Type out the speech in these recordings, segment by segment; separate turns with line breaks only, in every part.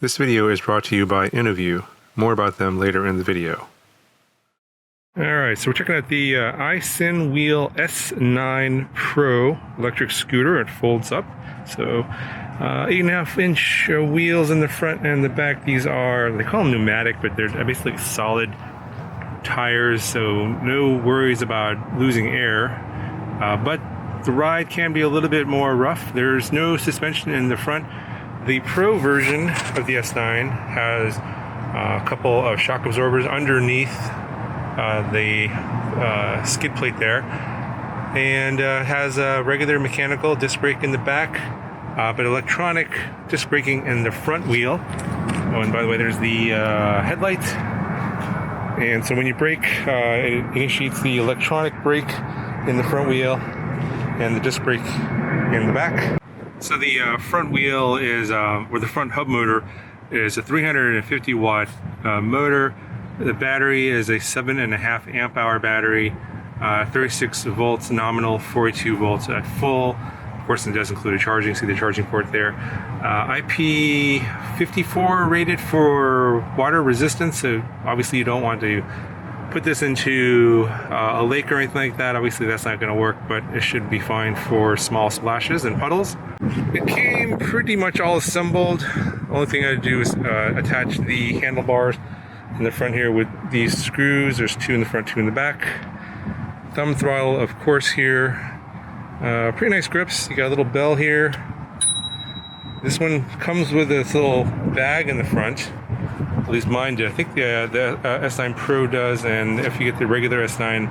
This video is brought to you by Interview. More about them later in the video. Alright, so we're checking out the iSinwheel S9 Pro electric scooter. It folds up. So 8.5-inch wheels in the front and the back. These are, they call them pneumatic, but they're basically solid tires, so no worries about losing air. But the ride can be a little bit more rough. There's no suspension in the front. The Pro version of the S9 has a couple of shock absorbers underneath the skid plate there, and has a regular mechanical disc brake in the back, but electronic disc braking in the front wheel. Oh, and by the way, there's the headlight. And so when you brake, it initiates the electronic brake in the front wheel and the disc brake in the back. So the front wheel is, or the front hub motor is a 350 watt motor. The battery is a 7.5 amp hour battery, 36 volts nominal, 42 volts at full. Of course, it does include a charging, see the charging port there. IP54 rated for water resistance, so obviously you don't want to put this into a lake or anything like that. Obviously that's not going to work, but it should be fine for small splashes and puddles. It came pretty much all assembled. The only thing I do is attach the handlebars in the front here with these screws. There's 2 in the front, 2 in the back. Thumb throttle, of course, here. Pretty nice grips. You got a little bell here. This one comes with this little bag in the front. At least mine did. I think the S9 Pro does, and if you get the regular S9,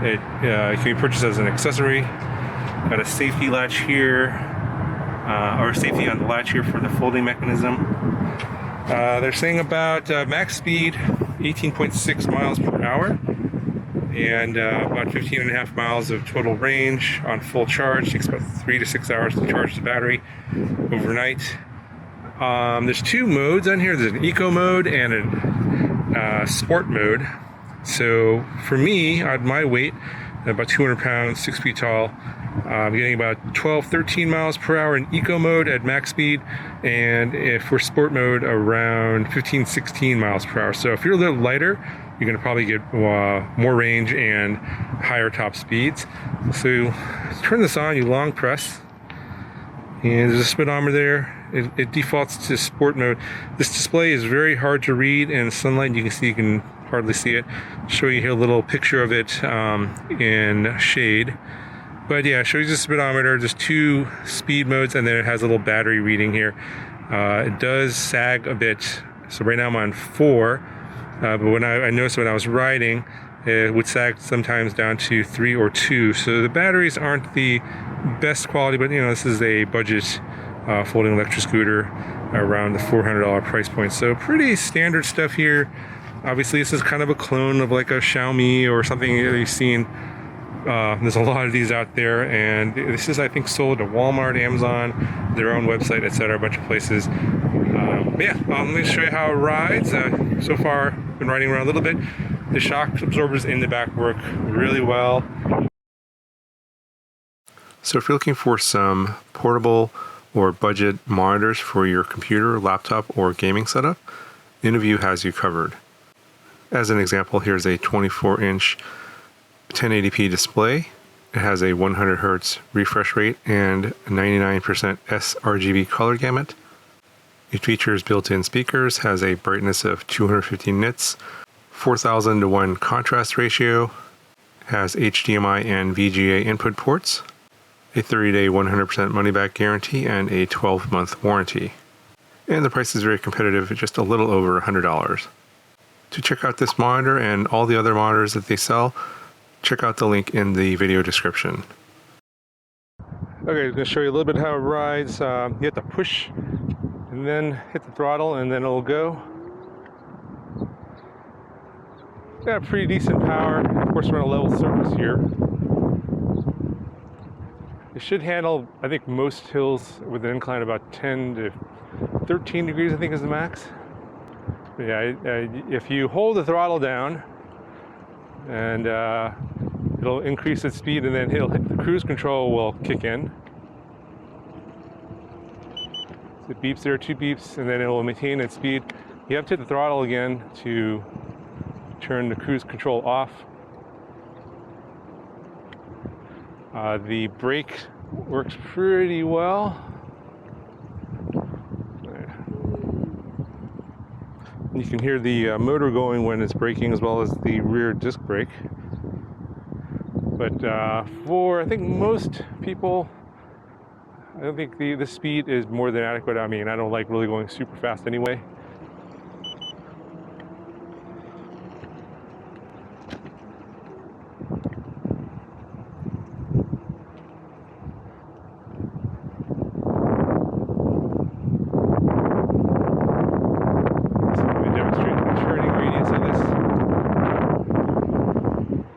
it can be purchased as an accessory. Got a safety latch here, or safety on the latch here for the folding mechanism. They're saying about max speed 18.6 miles per hour, and about 15.5 miles of total range on full charge. It takes about 3 to 6 hours to charge the battery overnight. There's 2 modes on here. There's an eco mode and a sport mode. So for me, at my weight, about 200 pounds, 6 feet tall, I'm getting about 13 miles per hour in eco mode at max speed, and if for sport mode, around 16 miles per hour. So if you're a little lighter, you're going to probably get more range and higher top speeds. So turn this on, you long press, and there's a speedometer there. It defaults to sport mode. This display is very hard to read in sunlight. You can see, you can hardly see it. I'll show you here a little picture of it in shade. But yeah, it shows you the speedometer. There's 2 speed modes, and then it has a little battery reading here. It does sag a bit. So right now I'm on 4, but when I noticed when I was riding, it would sag sometimes down to 3 or 2. So the batteries aren't the best quality, but you know, this is a budget folding electric scooter around the $400 price point. So pretty standard stuff here. Obviously this is kind of a clone of like a Xiaomi or something that you've seen. There's a lot of these out there, and this is, I think, sold at Walmart, Amazon, their own website, etc., a bunch of places. But yeah, let me show you how it rides. So far, been riding around a little bit. The shock absorbers in the back work really well. So if you're looking for some portable or budget monitors for your computer, laptop, or gaming setup, Interview has you covered. As an example, here's a 24-inch 1080p display. It has a 100 Hz refresh rate and 99% sRGB color gamut. It features built-in speakers, has a brightness of 250 nits, 4000 to 1 contrast ratio, has HDMI and VGA input ports, a 30-day 100% money-back guarantee, and a 12-month warranty. And the price is very competitive at just a little over $100. To check out this monitor and all the other monitors that they sell, check out the link in the video description. Okay, I'm going to show you a little bit how it rides. You have to push and then hit the throttle, and then it'll go. Got pretty decent power. Of course, we're on a level surface here. It should handle, I think, most hills with an incline about 10 to 13 degrees, I think, is the max. But yeah, if you hold the throttle down, and it'll increase its speed, and then the cruise control will kick in. So it beeps there, 2 beeps, and then it will maintain its speed. You have to hit the throttle again to turn the cruise control off. The brake works pretty well. You can hear the motor going when it's braking, as well as the rear disc brake. But for, I think, most people, I don't think the speed is more than adequate. I mean, I don't like really going super fast anyway.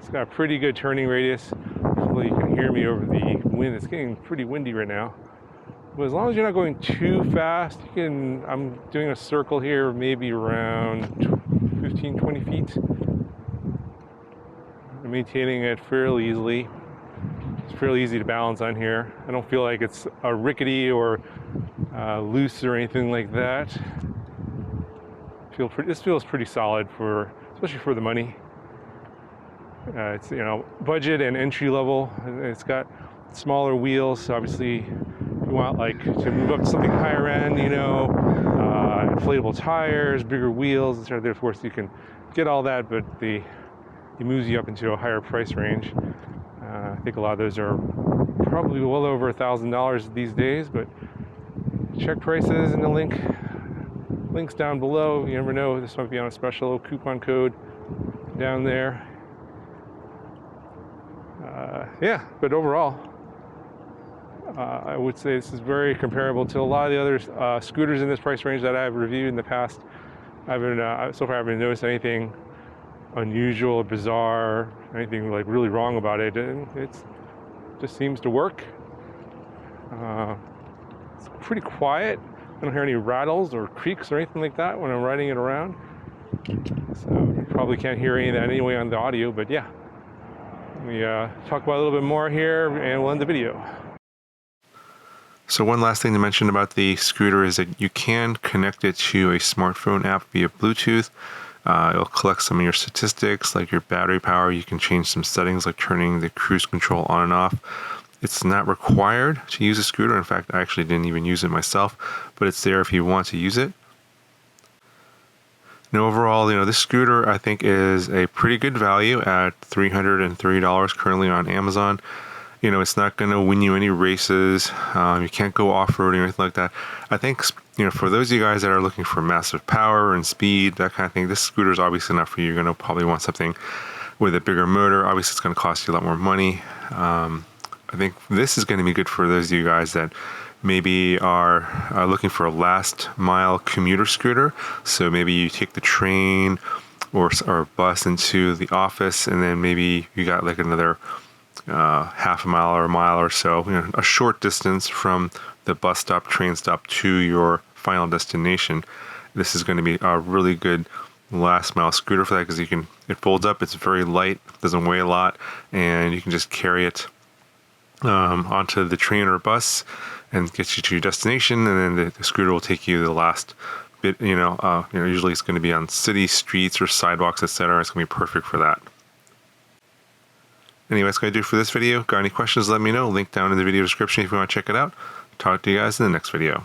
Got a pretty good turning radius. Hopefully you can hear me over the wind. It's getting pretty windy right now. But as long as you're not going too fast, you can, I'm doing a circle here, maybe around 15, 20 feet. I'm maintaining it fairly easily. It's fairly easy to balance on here. I don't feel like it's rickety or loose or anything like that. This feels pretty solid for, especially for the money. It's, you know, budget and entry level. It's got smaller wheels, so obviously you want like to move up to something higher end, you know, inflatable tires, bigger wheels, etc. Of course you can get all that, but it moves you up into a higher price range. I think a lot of those are probably well over $1,000 these days, but check prices in the links down below. You never know, this might be on a special coupon code down there. Yeah, but overall, I would say this is very comparable to a lot of the other scooters in this price range that I've reviewed in the past. So far I haven't noticed anything unusual or bizarre, anything like really wrong about it. And it just seems to work. It's pretty quiet. I don't hear any rattles or creaks or anything like that when I'm riding it around. So you probably can't hear any of that anyway on the audio, but yeah. We talk about a little bit more here and we'll end the video. So one last thing to mention about the scooter is that you can connect it to a smartphone app via Bluetooth. It'll collect some of your statistics like your battery power. You can change some settings like turning the cruise control on and off. It's not required to use a scooter. In fact, I actually didn't even use it myself, but it's there if you want to use it. Now overall, you know, this scooter I think is a pretty good value at $330 currently on Amazon. You know, it's not going to win you any races. You can't go off-roading or anything like that. I think, you know, for those of you guys that are looking for massive power and speed, that kind of thing, this scooter is obviously not for you. You're going to probably want something with a bigger motor. Obviously, it's going to cost you a lot more money. I think this is going to be good for those of you guys that maybe are looking for a last mile commuter scooter. So maybe you take the train or bus into the office, and then maybe you got like another half a mile or a mile or so, you know, a short distance from the bus stop, train stop to your final destination. This is going to be a really good last mile scooter for that, because it folds up, it's very light, doesn't weigh a lot, and you can just carry it onto the train or bus and get you to your destination, and then the scooter will take you the last bit. Usually it's going to be on city streets or sidewalks, etc. It's going to be perfect for that. Anyway, that's going to do it for this video. Got any questions, let me know. Link down in the video description if you want to check it out. Talk to you guys in the next video.